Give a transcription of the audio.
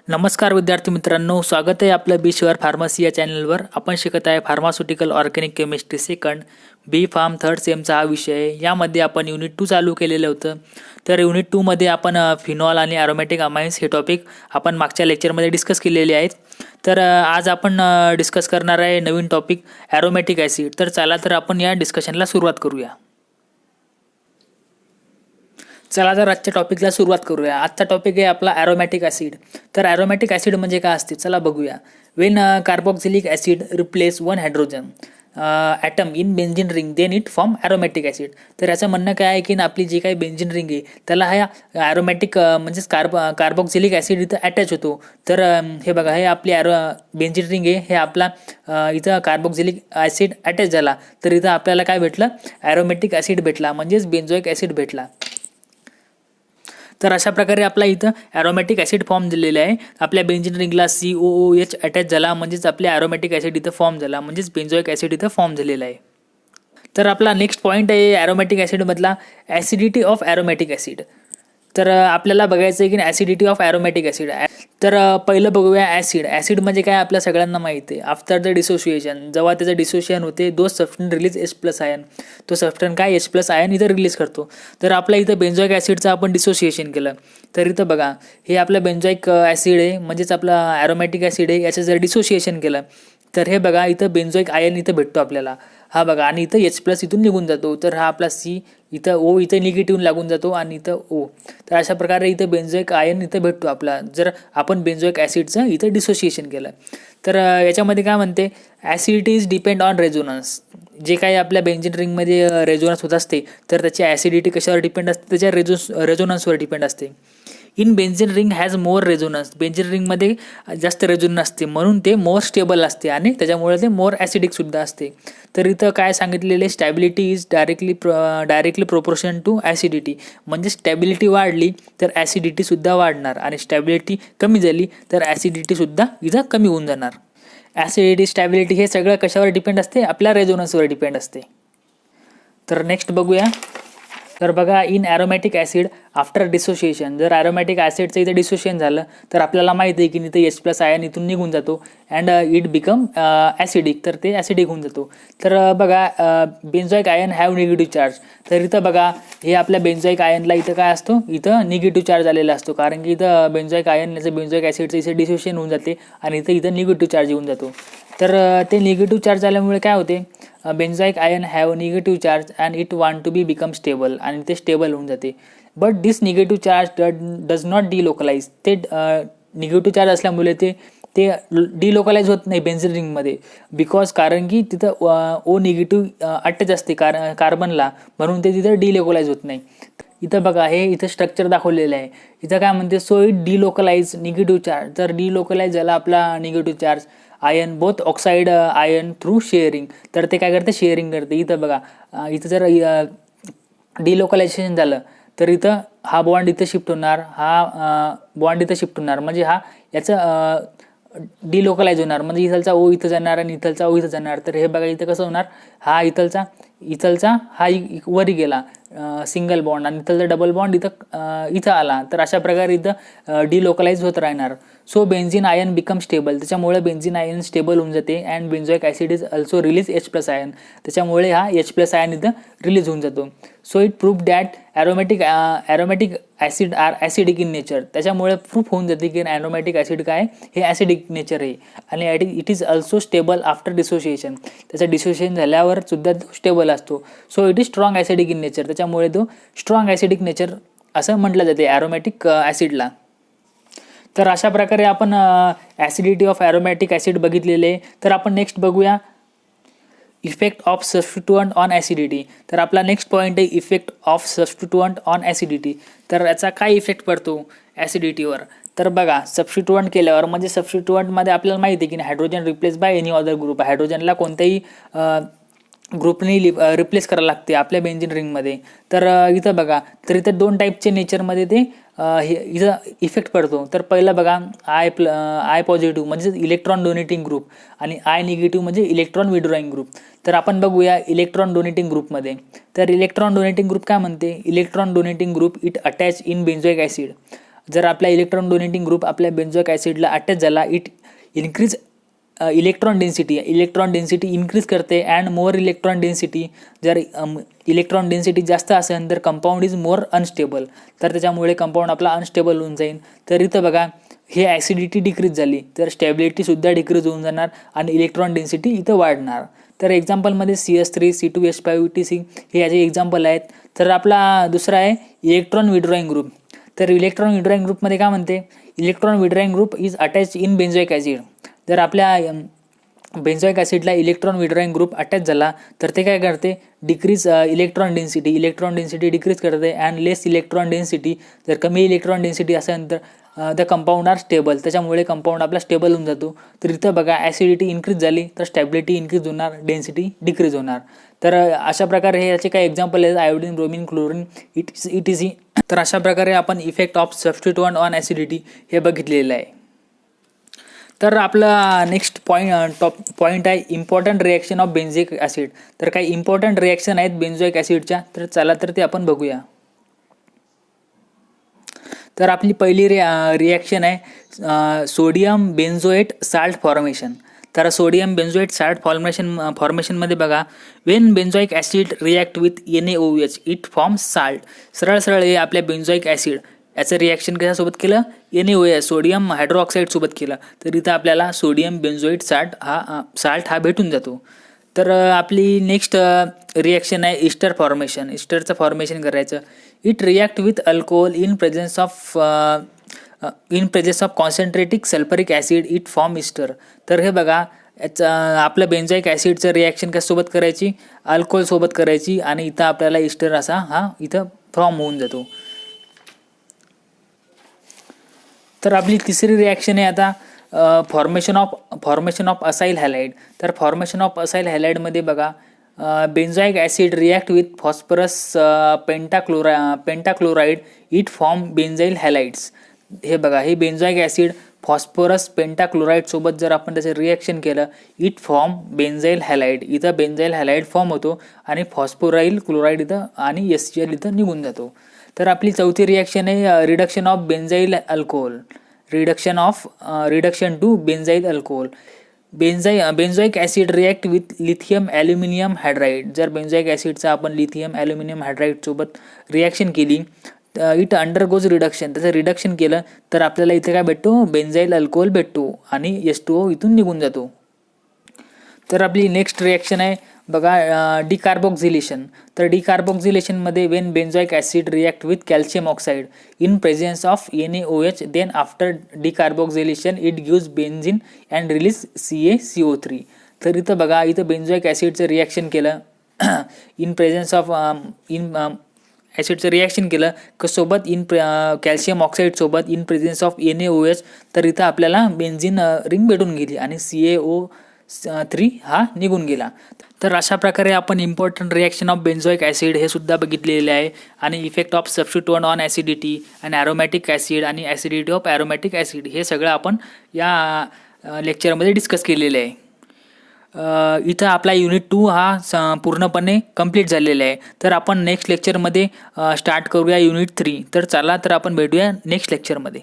नमस्कार विद्यार्थी मित्रांनो, स्वागत आहे आपलं बी शुअर फार्मसी या चॅनलवर. आपण शिकत आहे फार्मास्युटिकल ऑर्गॅनिक केमिस्ट्री सेकंड बी फार्म थर्ड सेमचा हा विषय आहे. यामध्ये आपण युनिट 2 चालू केलेलं होतं. तर युनिट 2 मध्ये आपण फिनॉल आणि ॲरोमॅटिक अमाइन्स हे टॉपिक आपण मागच्या लेक्चरमध्ये डिस्कस केलेले आहेत. तर आज आपण डिस्कस करणार आहे नवीन टॉपिक ॲरोमॅटिक ॲसिड. तर चला तर आपण या डिस्कशनला सुरुवात करूया. चला तर आजच्या टॉपिकला सुरुवात करूया. आजचा टॉपिक आहे आपला ॲरोमॅटिक ॲसिड. तर ॲरोमॅटिक ॲसिड म्हणजे काय असते चला बघूया. When carboxylic acid replace one hydrogen atom in benzene ring then it form aromatic acid. तर याचं म्हणणं काय आहे की आपली जी काही बेन्झिन रिंग आहे त्याला हा ॲरोमॅटिक म्हणजेच कार्बोक्सिलिक ॲसिड इथं अटॅच होतो. तर हे बघा, हे आपली बेन्झिन रिंग आहे, हे आपला इथं कार्बोक्सिलिक ॲसिड अटॅच झाला तर इथं आपल्याला काय भेटलं, ॲरोमॅटिक ॲसिड भेटला, म्हणजेच बेन्झोइक ॲसिड भेटला. तर अशा प्रकारे आपला इथं ॲरोमॅटिक ॲसिड फॉर्म दिलेला आहे. आपल्या बेन्झिन रिंगला COOH अटॅच झाला, म्हणजेच आपल्या ॲरोमॅटिक ॲसिड इथं फॉर्म झाला, म्हणजेच बेन्झोइक ॲसिड इथं फॉर्म झालेला आहे. तर आपला नेक्स्ट पॉईंट आहे ॲरोमॅटिक ॲसिडमधला ॲसिडिटी ऑफ ॲरोमॅटिक ॲसिड. तर आपल्याला बघायचं आहे की ॲसिडिटी ऑफ ॲरोमॅटिक ॲसिड. तर पहिलं बघूया ॲसिड. ॲसिड म्हणजे काय आपल्या सगळ्यांना माहिती आहे. आफ्टर द डिसोसिएशन, जेव्हा त्याचं डिसोसिएशन होते, दो सबस्टन्स रिलीज H+ आयन, तो सबस्टन्स काय H+ आयन इथं रिलीज करतो. तर आपल्या इथं बेन्झोइक ॲसिडचं आपण डिसोसिएशन केलं तर इथं बघा, हे आपलं बेन्झोइक ॲसिड आहे, म्हणजेच आपला ॲरोमॅटिक ॲसिड आहे, याचं जर डिसोसिएशन केलं तर हे बघा इथं बेन्झोइक आयन इथं भेटतो आपल्याला. हा बघा, आणि इथं H+ इथून निघून जातो. तर हा आपला C, इथं O इथं निगेटिव्ह लागून जातो आणि इथं O. तर अशा प्रकारे इथं बेन्झोइक आयन इथं भेटतो आपला, जर आपण बेन्झोइक ॲसिडचं इथं डिसोसिएशन केलं. तर याच्यामध्ये काय म्हणते, acidity is depend on resonance. जे काही आपल्या बेन्झिन रिंगमध्ये रेझोनन्स होत असते तर त्याची ॲसिडिटी कशावर डिपेंड असते, त्याच्या रेझोनन्सवर डिपेंड असते. In benzene ring has more resonance. Benzene रिंगमध्ये जास्त रेझोनन्स असते, म्हणून ते मोर स्टेबल असते आणि त्याच्यामुळे ते मोर ॲसिडिकसुद्धा असते. तर इथं काय सांगितलेले, stability is directly proportion to acidity. म्हणजे स्टॅबिलिटी वाढली तर ॲसिडिटीसुद्धा वाढणार, आणि स्टॅबिलिटी कमी झाली तर ॲसिडिटीसुद्धा इथं कमी होऊन जाणार. ॲसिडिटी, स्टॅबिलिटी हे सगळं कशावर डिपेंड असते, आपल्या रेझोनन्सवर डिपेंड असते. तर नेक्स्ट बघूया. तर बघा, in aromatic acid after dissociation, जर ॲरोमॅटिक ॲसिडचं इथं डिसोसिएशन झालं तर आपल्याला माहिती आहे की इथं H+ आयन इथून निघून जातो अँड इट बिकम ॲसिडिक. तर ते ॲसिडिक होऊन जातो. तर बघा, बेन्झोइक आयन हॅव निगेटिव्ह चार्ज. तर इथं बघा, हे आपल्या बेन्झोइक आयनला इथं काय असतो, इथं निगेटिव्ह चार्ज आलेला असतो, कारण की इथं बेन्झोइक आयन याचं बेन्झोइक ॲसिडचं इथे डिसोसिएशन होऊन जाते आणि इथं निगेटिव्ह चार्ज येऊन जातो. तर ते निगेटिव्ह चार्ज आल्यामुळे काय होते, benzoic ion have negative charge and it want to be become stable, आणि ते स्टेबल होऊन जाते. But this negative charge does not delocalize. ते निगेटिव्ह चार्ज असल्यामुळे ते डिलोकलाइज होत नाही बेन्झिन रिंगमध्ये, बिकॉज कारण की तिथं O निगेटिव्ह अटॅच असते कार्बनला, म्हणून ते तिथं डिलोकलाइज होत नाही. इथं बघा, हे इथं स्ट्रक्चर दाखवलेलं आहे. इथं काय म्हणते, so it delocalize negative charge. तर डिलोकलाइज झाला आपला negative charge ion both oxide ion through sharing. तर ते काय करते, शेअरिंग करते. इथं बघा, इथं जर डिलोकलायझेशन झालं तर इथं हा बॉन्ड इथं शिफ्ट होणार, हा बॉन्ड इथं शिफ्ट होणार, म्हणजे हा याचं डिलोकलाइज होणार, म्हणजे इथलचा O इथं जाणार आणि इथलचा O इथं जाणार. तर हे बघा, इथं कसं होणार, हा इथलचा हा वरी गेला सिंगल बॉन्ड, आणि इथलचा डबल बॉन्ड इथं आला. तर अशा प्रकारे इथं डिलोकलाइज होत राहणार. So benzene ion become stable. त्याच्यामुळे बेन्झिन आयन स्टेबल होऊन जाते and benzoic acid is also release H+ ion. त्याच्यामुळे हा H+ आयन इथं रिलीज होऊन जातो. So it proof that aromatic acid are acidic in nature. त्याच्यामुळे प्रूफ होऊन जाते की ॲरोमॅटिक ॲसिड काय, हे ॲसिडिक नेचर आहे, आणि it is also stubble after dissociation. त्याचं डिसोसिएशन झाल्यावर सुद्धा स्टेबल असतो. So it is strong acidic in nature. त्याच्यामुळे तो स्ट्रॉंग ॲसिडिक नेचर असं म्हटलं जाते ॲरोमॅटिक ॲसिडला. तर अशा प्रकारे आपण ॲसिडिटी ऑफ ॲरोमॅटिक ॲसिड बघितलेले. तर आपण नेक्स्ट बघूया इफेक्ट ऑफ सबस्टिट्युअंट ऑन ॲसिडिटी. तर आपला नेक्स्ट पॉईंट आहे इफेक्ट ऑफ सबस्टिट्युअंट ऑन ॲसिडिटी. तर याचा काय इफेक्ट पडतो ॲसिडिटीवर. तर बघा, सबस्टिट्युअंट केल्यावर, म्हणजे सबस्टिट्युअंटमध्ये आपल्याला माहिती आहे की hydrogen replace by any other group. हायड्रोजनला कोणत्याही ग्रुपने रिप्लेस करायला लागते आपल्या बेन्झिन रिंगमध्ये. तर इथं बघा, तर इथं 2 टाईपचे नेचरमध्ये ते इथं इफेक्ट पडतो. तर पहिलं बघा, आय पॉझिटिव्ह म्हणजे इलेक्ट्रॉन डोनेटिंग ग्रुप, आणि आय निगेटिव्ह म्हणजे इलेक्ट्रॉन विड्रॉइंग ग्रुप. तर आपण बघूया इलेक्ट्रॉन डोनेटिंग ग्रुपमध्ये. तर इलेक्ट्रॉन डोनेटिंग ग्रुप काय म्हणते, electron donating group it attach in benzoic acid जर आपला इलेक्ट्रॉन डोनेटिंग ग्रुप आपल्या बेन्झोइक ॲसिडला अटॅच झाला, it increase electron density increase करते अँड मोर इलेक्ट्रॉन डेन्सिटी. जर इलेक्ट्रॉन डेन्सिटी जास्त असेल तर कंपाऊंड इज मोर अनस्टेबल, तर त्याच्यामुळे कंपाऊंड आपला अनस्टेबल होऊन जाईल. तर इथं बघा हे ॲसिडिटी डिक्रीज झाली तर स्टॅबिलिटीसुद्धा डिक्रीज होऊन जाणार आणि इलेक्ट्रॉन डेन्सिटी इथं वाढणार. तर एक्झाम्पलमध्ये CS3, C2H5 ETC हे याचे एक्झाम्पल आहेत. तर आपला दुसरा आहे इलेक्ट्रॉन विड्रॉईंग ग्रुप. तर इलेक्ट्रॉन विड्रॉईंग ग्रुपमध्ये काय म्हणते, electron withdrawing group is attach in benzoic acid. जर आपल्या बेन्झोइक ॲसिडला इलेक्ट्रॉन विड्रॉईंग ग्रुप अटॅच झाला तर ते काय करते, डिक्रीज इलेक्ट्रॉन डेन्सिटी डिक्रीज करते अँड लेस इलेक्ट्रॉन डेन्सिटी. जर कमी इलेक्ट्रॉन डेन्सिटी असेल तर द कंपाऊंड आर स्टेबल, त्याच्यामुळे कंपाऊंड आपला स्टेबल होऊन जातो. तर इथं बघा ॲसिडिटी इन्क्रीज झाली तर स्टॅबिलिटी इन्क्रीज होणार, डेन्सिटी डिक्रीज होणार. तर अशा प्रकारे हे याचे काही एक्झाम्पल आहेत, आयोडीन, ब्रोमिन, क्लोरीन, ETC. तर अशा प्रकारे आपण इफेक्ट ऑफ सबस्टिट्यूएंट ऑन ॲसिडिटी हे बघितलेलं आहे. तर आपला नेक्स्ट पॉईंट आहे इम्पॉर्टंट रिॲक्शन ऑफ बेन्झोइक ॲसिड. तर काही इम्पॉर्टंट रिॲक्शन आहेत बेन्झोइक ॲसिडच्या, तर चला तर ते आपण बघूया. तर आपली पहिली रिॲक्शन आहे सोडियम बेन्झोएट साल्ट फॉर्मेशन. तर सोडियम बेन्झोएट साल्ट फॉर्मेशनमध्ये बघा, when benzoic acid react with NaOH it forms salt. सरळ हे आपल्या बेन्झोइक ॲसिड याचं रिॲक्शन कशासोबत केलं, NaOH सोडियम हायड्रोऑक्साईडसोबत केलं, तर इथं आपल्याला सोडियम बेन्झोएट साल्ट हा भेटून जातो. तर आपली नेक्स्ट रिॲक्शन आहे इस्टर फॉर्मेशन. इस्टरचं फॉर्मेशन करायचं. It react with alcohol in presence of concentrated sulphuric acid it form ester. तर हे बघा याचं आपलं बेन्झोइक ॲसिडचं रिॲक्शन कशासोबत करायची, अल्कोहोलसोबत करायची आणि इथं आपल्याला इस्टर असा हा इथं फॉर्म होऊन जातो. तर आपली तिसरी रिॲक्शन आहे आता फॉर्मेशन ऑफ असाइल हॅलाइड. तर फॉर्मेशन ऑफ असाइल हॅलाइडमध्ये बघा, benzoic acid react with phosphorus pentachloride it form benzyl halides. हे बघा हे बेन्झोइक ॲसिड फॉस्फरस पेंटाक्लोराइडसोबत जर आपण त्याचं रिॲक्शन केलं, इट फॉर्म बेन्झाईल हॅलाइड. इथं बेन्झाईल हॅलाइड फॉर्म होतो आणि फॉस्फोराईल क्लोराइड इथं आणि HCl इथं निघून जातो. तर आपली चौथी रिॲक्शन आहे reduction of benzyl alcohol. Reduction to benzyl alcohol. Benzoic acid react with lithium aluminium hydride. जर बेन्झोइक ॲसिडचा आपण लिथियम ॲल्युमिनियम हायड्राईडसोबत रिॲक्शन केली, इट अंडरगोज रिडक्शन, त्याचं रिडक्शन केलं तर आपल्याला इथे काय भेटतो, बेन्झाईल अल्कोहोल भेटतो आणि H2O इथून निघून जातो. तर आपली नेक्स्ट रिॲक्शन आहे बघा डिकार्बोक्झिलेशन. तर डिकार्बोक्झिलेशनमध्ये when benzoic acid react with calcium oxide in presence of NaOH then after decarboxylation it gives benzene and release CaCO3. तर इथं बघा इथं बेन्झोइक ॲसिडचं रिॲक्शन केलं इन प्रेझेन्स ऑफ ॲसिडचं रिॲक्शन केलं सोबत कॅल्शियम ऑक्साईडसोबत इन प्रेझेन्स ऑफ NaOH, तर इथं आपल्याला बेन्झिन रिंग भेटून गेली आणि CaO3 हा निघून गेला. तर अशा प्रकारे आपण इम्पॉर्टंट रिॲक्शन ऑफ बेन्झोइक ॲसिड हे सुद्धा बघितलेले आहे आणि इफेक्ट ऑफ सबस्टिट्यूएंट ऑन ॲसिडिटी आणि ॲरोमॅटिक ॲसिड आणि ॲसिडिटी ऑफ ॲरोमॅटिक ॲसिड हे सगळं आपण या लेक्चरमध्ये डिस्कस केलेलं आहे. इथं आपला युनिट 2 हा पूर्णपणे कंप्लीट झालेला आहे. तर आपण नेक्स्ट लेक्चरमध्ये स्टार्ट करूया युनिट 3. तर चला तर आपण भेटूया नेक्स्ट लेक्चरमध्ये.